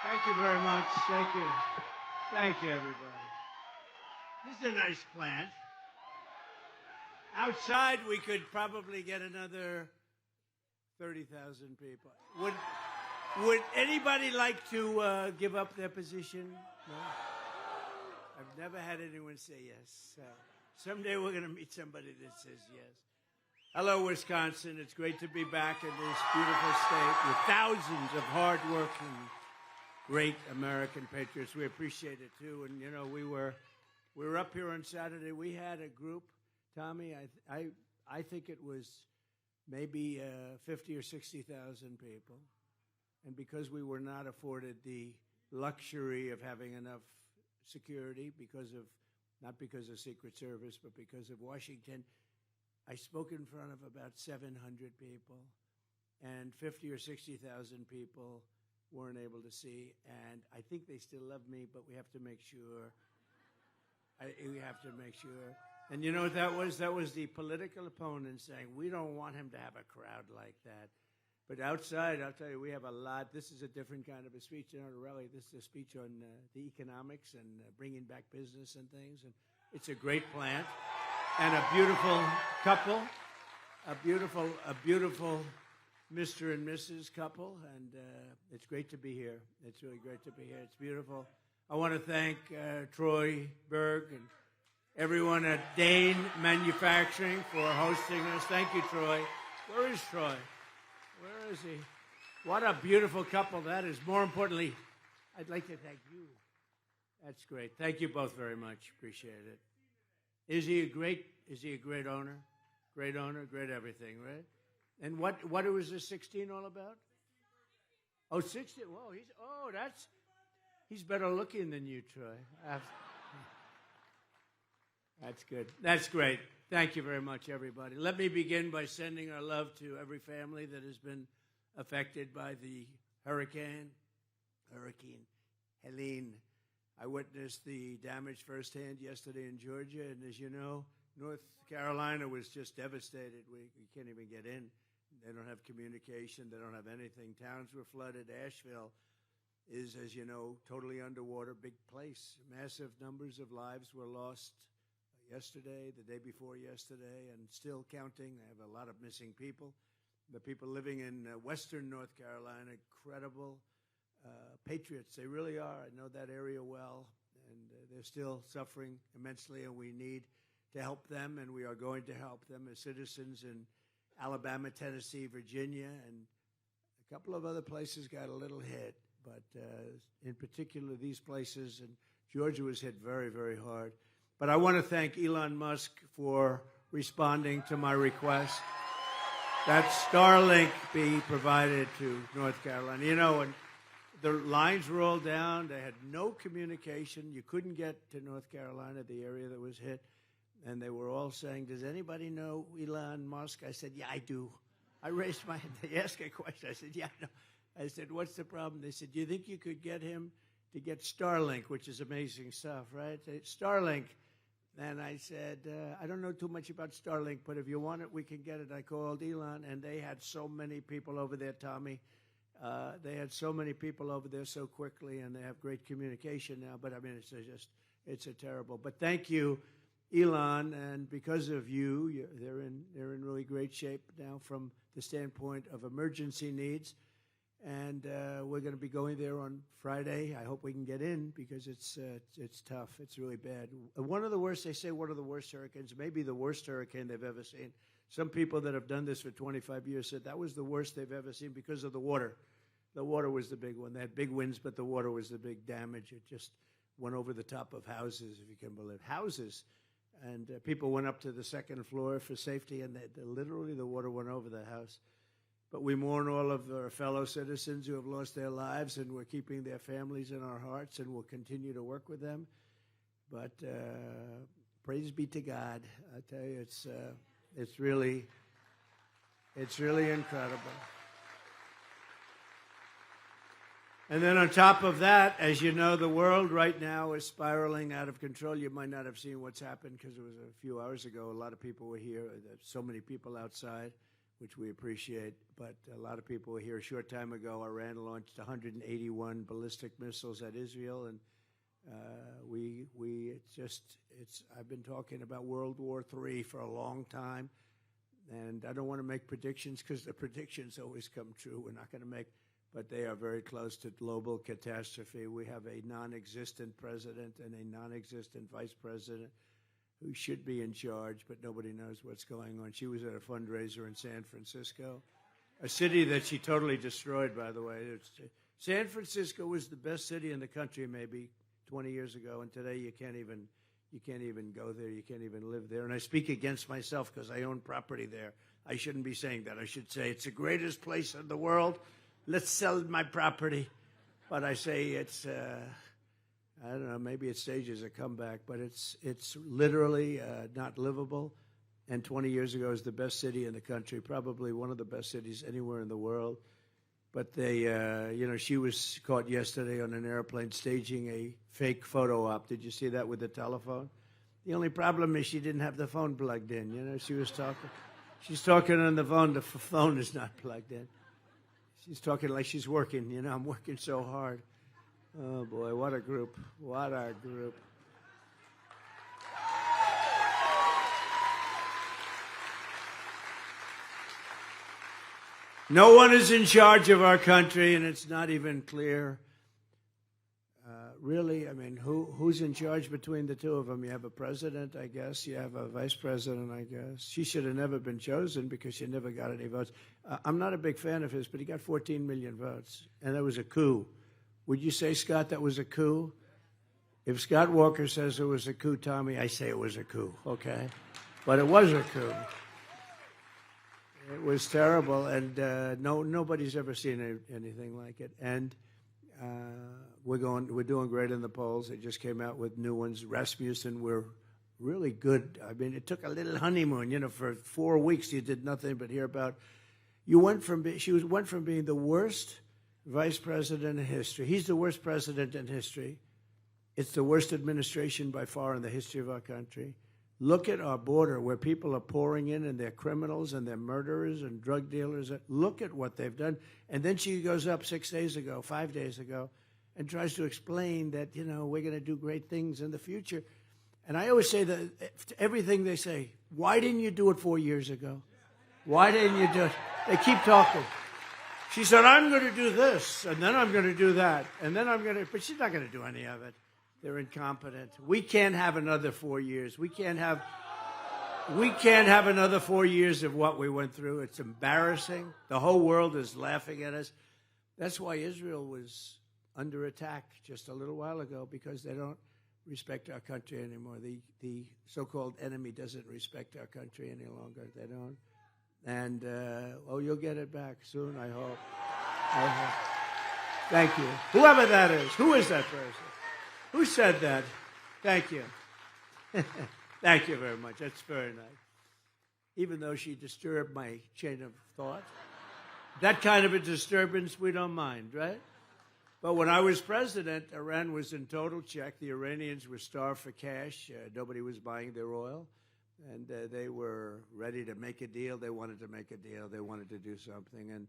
Thank you very much. Thank you. Thank you, everybody. This is a nice plant. Outside, we could probably get another 30,000 people. Would anybody like to give up their position? No? I've never had anyone say yes. Someday we're going to meet somebody that says yes. Hello, Wisconsin. It's great to be back in this beautiful state with thousands of hardworking, great American patriots. We appreciate it, too. And, you know, we were up here on Saturday. We had a group, Tommy, I think it was maybe 50 or 60,000 people. And because we were not afforded the luxury of having enough security not because of Secret Service, but because of Washington, I spoke in front of about 700 people, and 50 or 60,000 people weren't able to see. And I think they still love me, but we have to make sure. We have to make sure. And you know what that was? That was the political opponent saying, we don't want him to have a crowd like that. But outside, I'll tell you, we have a lot. This is a different kind of a speech, not a rally. This is a speech on the economics and bringing back business and things. And it's a great plant and a beautiful couple, a beautiful Mr. and Mrs. couple. And it's great to be here. It's really great to be here. It's beautiful. I want to thank Troy Berg and everyone at Dane Manufacturing for hosting us. Thank you, Troy. Where is Troy? Where is he? What a beautiful couple that is. More importantly, I'd like to thank you. That's great. Thank you both very much. Appreciate it. Is he a great owner? Great owner, great everything, right? And what was the 16 all about? Oh, 16. Whoa, he's better looking than you, Troy. That's good. That's great. Thank you very much, everybody. Let me begin by sending our love to every family that has been affected by the Hurricane Helene. I witnessed the damage firsthand yesterday in Georgia, and as you know, North Carolina was just devastated. We can't even get in. They don't have communication. They don't have anything. Towns were flooded. Asheville is, as you know, totally underwater, big place. Massive numbers of lives were lost yesterday, the day before yesterday, and still counting. I have a lot of missing people. The people living in western North Carolina, incredible patriots. They really are. I know that area well, and they're still suffering immensely, and we need to help them, and we are going to help them as citizens in Alabama, Tennessee, Virginia, and a couple of other places got a little hit, but in particular these places, and Georgia was hit very, very hard. But I want to thank Elon Musk for responding to my request that Starlink be provided to North Carolina. You know, and the lines were all down. They had no communication. You couldn't get to North Carolina, the area that was hit. And they were all saying, does anybody know Elon Musk? I said, yeah, I do. I raised my hand. They asked a question. I said, yeah, I know. I said, what's the problem? They said, do you think you could get him to get Starlink, which is amazing stuff, right? Starlink. And I said, I don't know too much about Starlink, but if you want it, we can get it. I called Elon, and they had so many people over there, Tommy. They had so many people over there so quickly, and they have great communication now. But, I mean, it's a terrible. But thank you, Elon, and because of you, they're in really great shape now from the standpoint of emergency needs. And we're going to be going there on Friday. I hope we can get in because it's tough. It's really bad. One of the worst, they say one of the worst hurricanes, maybe the worst hurricane they've ever seen. Some people that have done this for 25 years said that was the worst they've ever seen because of the water. The water was the big one. They had big winds, but the water was the big damage. It just went over the top of houses, if you can believe. Houses. And people went up to the second floor for safety, and literally the water went over the house. But we mourn all of our fellow citizens who have lost their lives, and we're keeping their families in our hearts, and we'll continue to work with them. But praise be to God. I tell you, it's really incredible. And then on top of that, as you know, the world right now is spiraling out of control. You might not have seen what's happened because it was a few hours ago. A lot of people were here. There's so many people outside. which we appreciate. But a lot of people were here a short time ago. Iran launched 181 ballistic missiles at Israel, and I've been talking about World War III for a long time, and I don't want to make predictions because the predictions always come true. We're not going to make, but they are very close to global catastrophe. We have a non-existent president and a non-existent vice president who should be in charge, but nobody knows what's going on. She was at a fundraiser in San Francisco, a city that she totally destroyed, by the way. San Francisco was the best city in the country maybe 20 years ago, and today you can't even go there. You can't even live there. And I speak against myself because I own property there. I shouldn't be saying that. I should say it's the greatest place in the world. Let's sell my property. But I say it's, I don't know, maybe it stages a comeback, but it's literally not livable. And 20 years ago, it was the best city in the country, probably one of the best cities anywhere in the world. But she was caught yesterday on an airplane staging a fake photo op. Did you see that with the telephone? The only problem is she didn't have the phone plugged in. She was talking. She's talking on the phone. The phone is not plugged in. She's talking like she's working. I'm working so hard. Oh, boy, what a group. What a group. No one is in charge of our country, and it's not even clear. Really, I mean, who's in charge between the two of them? You have a president, I guess. You have a vice president, I guess. She should have never been chosen because she never got any votes. I'm not a big fan of his, but he got 14 million votes, and that was a coup. Would you say, Scott, that was a coup? If Scott Walker says it was a coup, Tommy, I say it was a coup, okay? But it was a coup. It was terrible, and nobody's ever seen anything like it. And we're doing great in the polls. They just came out with new ones. Rasmussen, we're really good. I mean, it took a little honeymoon. For 4 weeks you did nothing but hear about. She went from being the worst vice president in history. He's the worst president in history. It's the worst administration by far in the history of our country. Look at our border where people are pouring in and they're criminals and they're murderers and drug dealers. Look at what they've done. And then she goes up 5 days ago, and tries to explain that, we're going to do great things in the future. And I always say that everything they say, why didn't you do it 4 years ago? Why didn't you do it? They keep talking. She said, I'm going to do this, and then I'm going to do that, and then I'm going to, but she's not going to do any of it. They're incompetent. We can't have another 4 years. We can't have another 4 years of what we went through. It's embarrassing. The whole world is laughing at us. That's why Israel was under attack just a little while ago, because they don't respect our country anymore. The so-called enemy doesn't respect our country any longer. They don't. And, you'll get it back soon, I hope. Thank you. Whoever that is. Who is that person? Who said that? Thank you. Thank you very much. That's very nice. Even though she disturbed my chain of thought. That kind of a disturbance we don't mind, right? But when I was president, Iran was in total check. The Iranians were starved for cash. Nobody was buying their oil. And they were ready to make a deal. They wanted to make a deal. They wanted to do something. And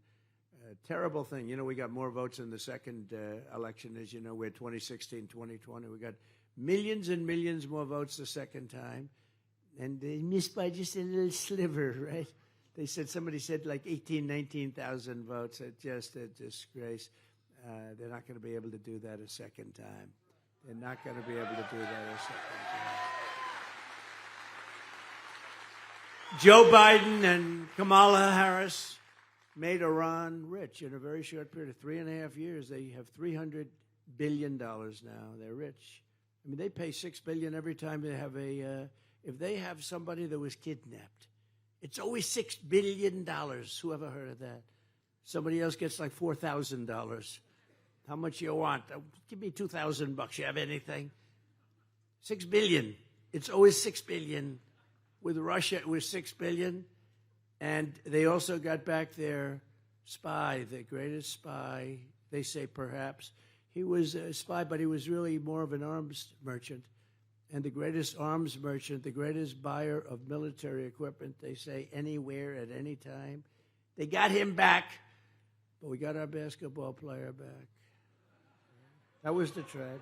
terrible thing. We got more votes in the second election, as you know. We had 2016, 2020. We got millions and millions more votes the second time. And they missed by just a little sliver, right? Somebody said like 19,000 votes. It's just a disgrace. They're not going to be able to do that a second time. They're not going to be able to do that a second time. Joe Biden and Kamala Harris made Iran rich in a very short period of 3.5 years. They have $300 billion now. They're rich. I mean, they pay $6 billion every time they have if they have somebody that was kidnapped. It's always $6 billion. Who ever heard of that? Somebody else gets like $4,000. How much you want? Give me $2,000. You have anything? $6 billion. It's always $6 billion. With Russia, it was $6 billion. And they also got back their spy, the greatest spy, they say perhaps. He was a spy, but he was really more of an arms merchant. And the greatest arms merchant, the greatest buyer of military equipment, they say, anywhere at any time, They got him back, but we got our basketball player back. That was the trend.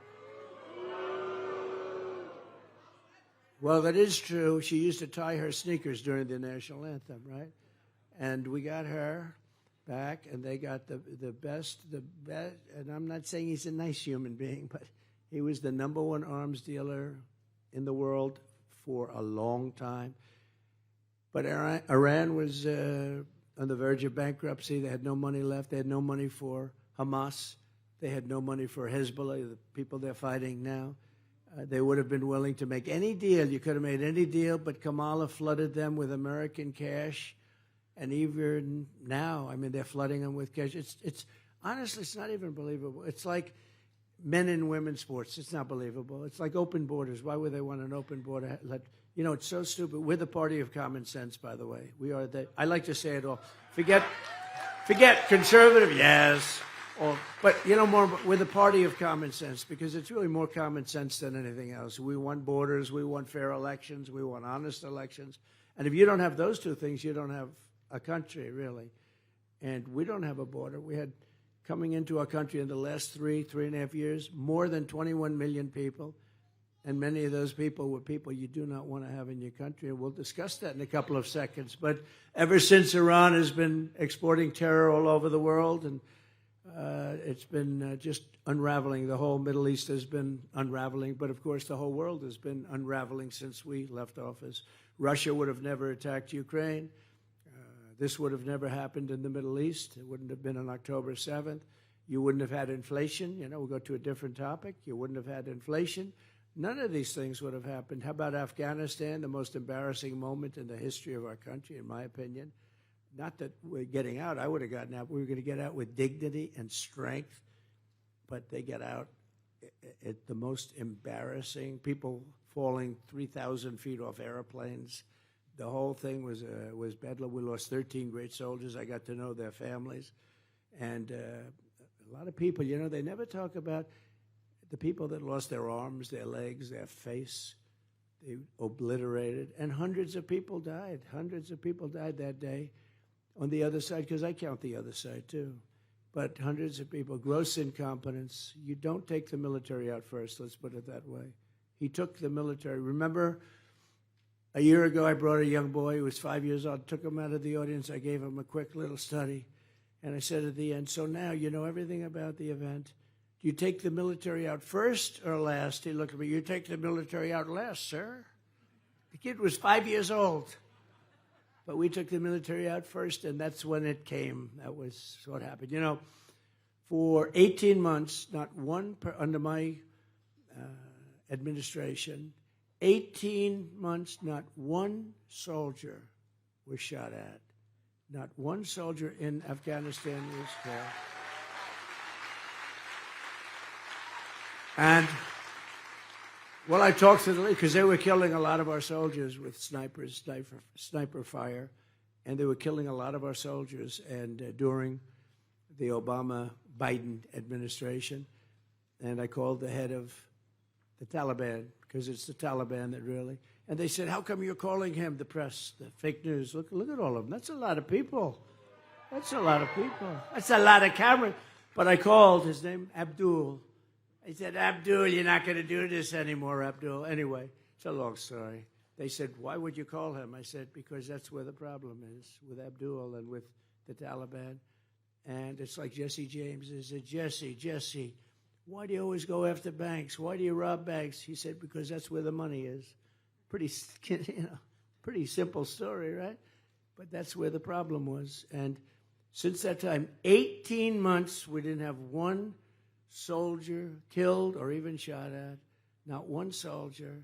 Well, that is true. She used to tie her sneakers during the national anthem, right? And we got her back, and they got the best. And I'm not saying he's a nice human being, but he was the #1 arms dealer in the world for a long time. But Iran was on the verge of bankruptcy. They had no money left. They had no money for Hamas. They had no money for Hezbollah, the people they're fighting now. They would have been willing to make any deal. You could have made any deal, but Kamala flooded them with American cash. And even now, I mean, they're flooding them with cash. It's honestly, it's not even believable. It's like men and women's sports. It's not believable. It's like open borders. Why would they want an open border? It's so stupid. We're the party of common sense, by the way. We are the. I like to say it all. Forget conservative. Yes. But we're the party of common sense because it's really more common sense than anything else. We want borders. We want fair elections. We want honest elections. And if you don't have those two things, you don't have a country, really. And we don't have a border. We had coming into our country in the last 3.5 years, more than 21 million people. And many of those people were people you do not want to have in your country. And we'll discuss that in a couple of seconds. But ever since Iran has been exporting terror all over the world, and it's been just unraveling. The whole Middle East has been unraveling. But, of course, the whole world has been unraveling since we left office. Russia would have never attacked Ukraine. This would have never happened in the Middle East. It wouldn't have been on October 7th. You wouldn't have had inflation. We'll go to a different topic. You wouldn't have had inflation. None of these things would have happened. How about Afghanistan, the most embarrassing moment in the history of our country, in my opinion? Not that we're getting out. I would have gotten out. We were going to get out with dignity and strength, but they get out at the most embarrassing. People falling 3,000 feet off airplanes. The whole thing was bedlam. We lost 13 great soldiers. I got to know their families. And a lot of people, they never talk about the people that lost their arms, their legs, their face. They obliterated. And hundreds of people died. Hundreds of people died that day on the other side, because I count the other side too. But hundreds of people, gross incompetence. You don't take the military out first, let's put it that way. He took the military. Remember, a year ago, I brought a young boy who was 5 years old, took him out of the audience. I gave him a quick little study. And I said at the end, so now you know everything about the event. Do you take the military out first or last? He looked at me, you take the military out last, sir. The kid was 5 years old. But we took the military out first, and that's when it came. That was what happened. For 18 months, not one, under my administration, 18 months, not one soldier was shot at. Not one soldier in Afghanistan was killed. And, well, I talked to the league because they were killing a lot of our soldiers with sniper fire, and they were killing a lot of our soldiers. And during the Obama-Biden administration, and I called the head of the Taliban, because it's the Taliban that really, and they said, how come you're calling him, the press, the fake news? Look at all of them. That's a lot of people. That's a lot of people. That's a lot of cameras. But I called his name, Abdul. I said, Abdul, you're not going to do this anymore, Abdul. Anyway, it's a long story. They said, why would you call him? I said, because that's where the problem is, with Abdul and with the Taliban. And it's like Jesse James. He said, Jesse, why do you always go after banks? Why do you rob banks? He said, because that's where the money is. Pretty simple story, right? But that's where the problem was. And since that time, 18 months, we didn't have one soldier killed or even shot at, not one soldier.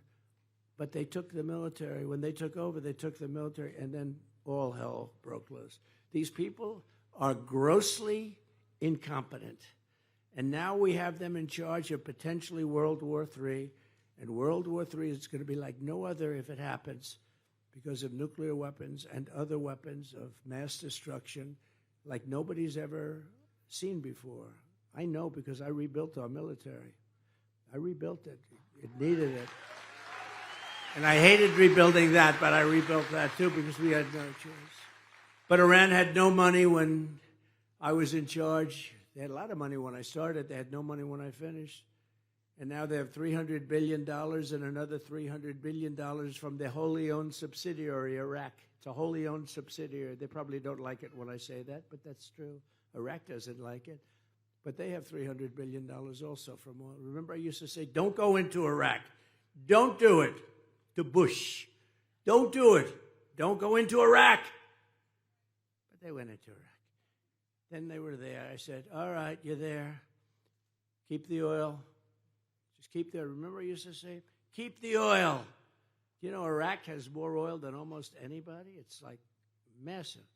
But they took the military. When they took over, they took the military, and then all hell broke loose. These people are grossly incompetent. And now we have them in charge of potentially World War III. And World War III is going to be like no other if it happens, because of nuclear weapons and other weapons of mass destruction like nobody's ever seen before. I know because I rebuilt our military. I rebuilt it. It needed it. And I hated rebuilding that, but I rebuilt that too because we had no choice. But Iran had no money when I was in charge. They had a lot of money when I started. They had no money when I finished. And now they have $300 billion and another $300 billion from their wholly owned subsidiary, Iraq. It's a wholly owned subsidiary. They probably don't like it when I say that, but that's true. Iraq doesn't like it. But they have $300 billion also from oil. Remember, I used to say, don't go into Iraq. Don't do it. To Bush. Don't do it. Don't go into Iraq. But they went into Iraq. Then they were there. I said, all right, you're there. Keep the oil. Just keep the oil. Remember I used to say, keep the oil. You know, Iraq has more oil than almost anybody. It's like massive.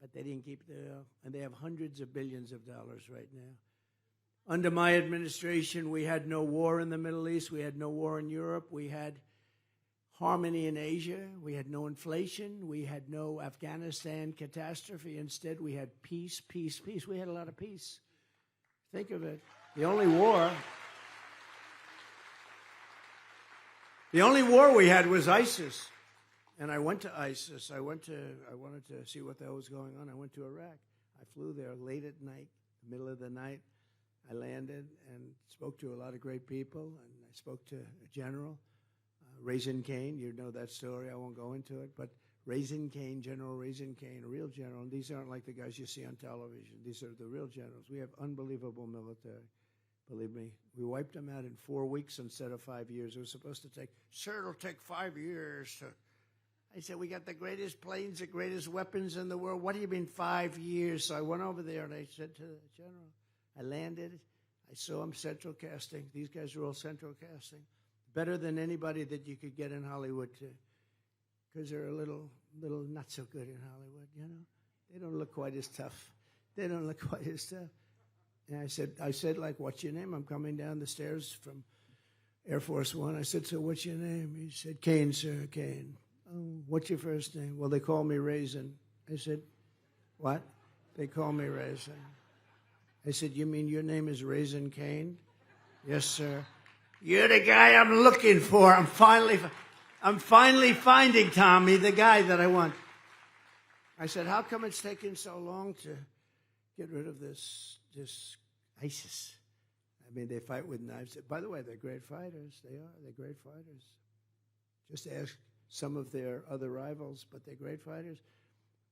But they didn't keep the oil. And they have hundreds of billions of dollars right now. Under my administration, we had no war in the Middle East. We had no war in Europe. We had harmony in Asia. We had no inflation. We had no Afghanistan catastrophe. Instead, we had peace, peace, peace. We had a lot of peace. Think of it. The only war we had was ISIS. And I went to ISIS. I wanted to see what the hell was going on. I went to Iraq. I flew there late at night, middle of the night. I landed and spoke to a lot of great people. And I spoke to a general, Raisin Cain. You know that story. I won't go into it. But Raisin Cain, General Raisin Cain, a real general. And these aren't like the guys you see on television. These are the real generals. We have unbelievable military. Believe me, we wiped them out in 4 weeks instead of 5 years. It was supposed to take, sir, it'll take 5 years to... I said, we got the greatest planes, the greatest weapons in the world. What do you mean 5 years? So I went over there and I said to the general, I landed. I saw him central casting. These guys are all central casting. Better than anybody that you could get in Hollywood because they're a little not so good in Hollywood, you know. They don't look quite as tough. They don't look quite as tough. And I said, like, what's your name? I'm coming down the stairs from Air Force One. I said, so what's your name? He said, Cain, sir, Cain. Oh, what's your first name? Well, they call me Raisin. I said, what? They call me Raisin. I said, you mean your name is Raisin Cain? Yes, sir. You're the guy I'm looking for. I'm finally finding, Tommy, the guy that I want. I said, how come it's taking so long to get rid of this ISIS? I mean, they fight with knives. By the way, they're great fighters. They are. They're great fighters. Just ask some of their other rivals, but they're great fighters.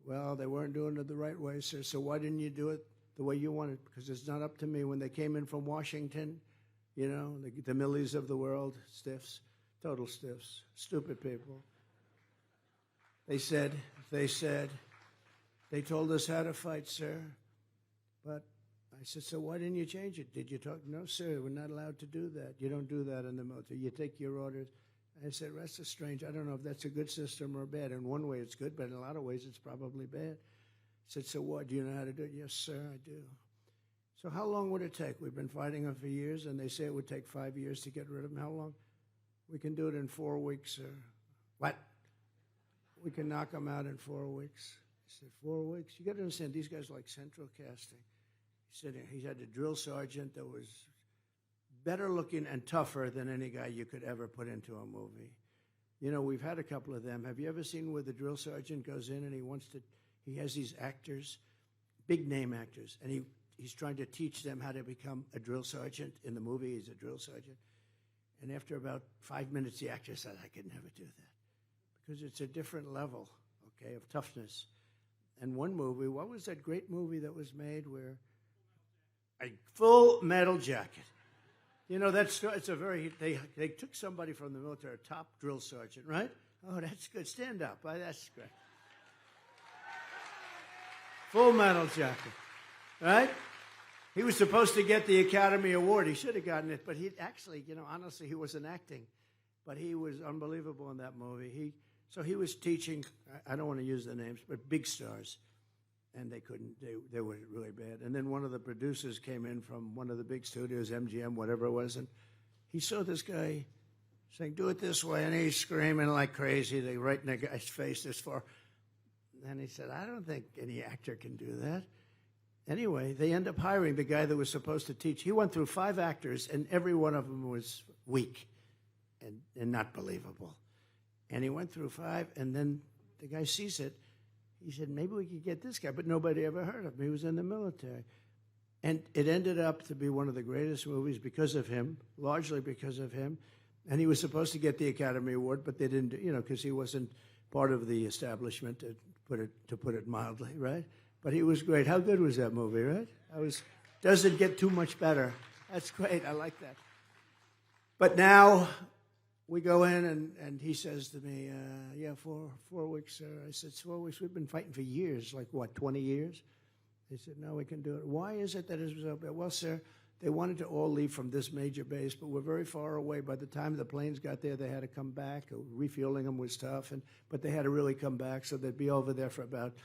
Well, they weren't doing it the right way, sir, so why didn't you do it the way you wanted? Because it's not up to me. When they came in from Washington, you know, the Millies of the world, stiffs, total stiffs, stupid people. They told us how to fight, sir. But I said, so why didn't you change it? Did you talk? No, sir, we're not allowed to do that. You don't do that in the military. You take your orders. I said, that's a strange. I don't know if that's a good system or bad. In one way, it's good, but in a lot of ways, it's probably bad. I said, so what? Do you know how to do it? Yes, sir, I do. So how long would it take? We've been fighting them for years, and they say it would take 5 years to get rid of them. How long? We can do it in 4 weeks, sir. What? We can knock them out in 4 weeks. I said, 4 weeks? You got to understand, these guys are like central casting. He said he had a drill sergeant that was better looking and tougher than any guy you could ever put into a movie. You know, we've had a couple of them. Have you ever seen where the drill sergeant goes in and he has these actors, big name actors, and he's trying to teach them how to become a drill sergeant. In the movie, he's a drill sergeant. And after about 5 minutes, the actor said, I could never do that. Because it's a different level, okay, of toughness. And one movie, what was that great movie that was made where a Full Metal Jacket. You know, it's a very, they took somebody from the military, a top drill sergeant, right? Oh, that's good. Stand up. That's great. Full Metal Jacket, right? He was supposed to get the Academy Award. He should have gotten it, but he actually, you know, honestly, he wasn't acting. But he was unbelievable in that movie. So he was teaching, I don't want to use the names, but big stars. And they couldn't, they were really bad. And then one of the producers came in from one of the big studios, MGM, whatever it was, and he saw this guy saying, do it this way, and he's screaming like crazy. They right in the guy's face this far. And he said, I don't think any actor can do that. Anyway, they end up hiring the guy that was supposed to teach. He went through 5 actors, and every one of them was weak and not believable. And he went through 5, and then the guy sees it. he said, maybe we could get this guy, but nobody ever heard of him. He was in the military. And it ended up to be one of the greatest movies because of him, largely because of him. And he was supposed to get the Academy Award, but they didn't, because he wasn't part of the establishment, to put it mildly, right? But he was great. How good was that movie, right? Doesn't get too much better. That's great. I like that. But now we go in, and he says to me, 4 weeks, sir. I said, 4 weeks? We've been fighting for years, like what, 20 years? He said, no, we can do it. Why is it that it was so bad? Well, sir, they wanted to all leave from this major base, but we're very far away. By the time the planes got there, they had to come back. Refueling them was tough, but they had to really come back, so they'd be over there for about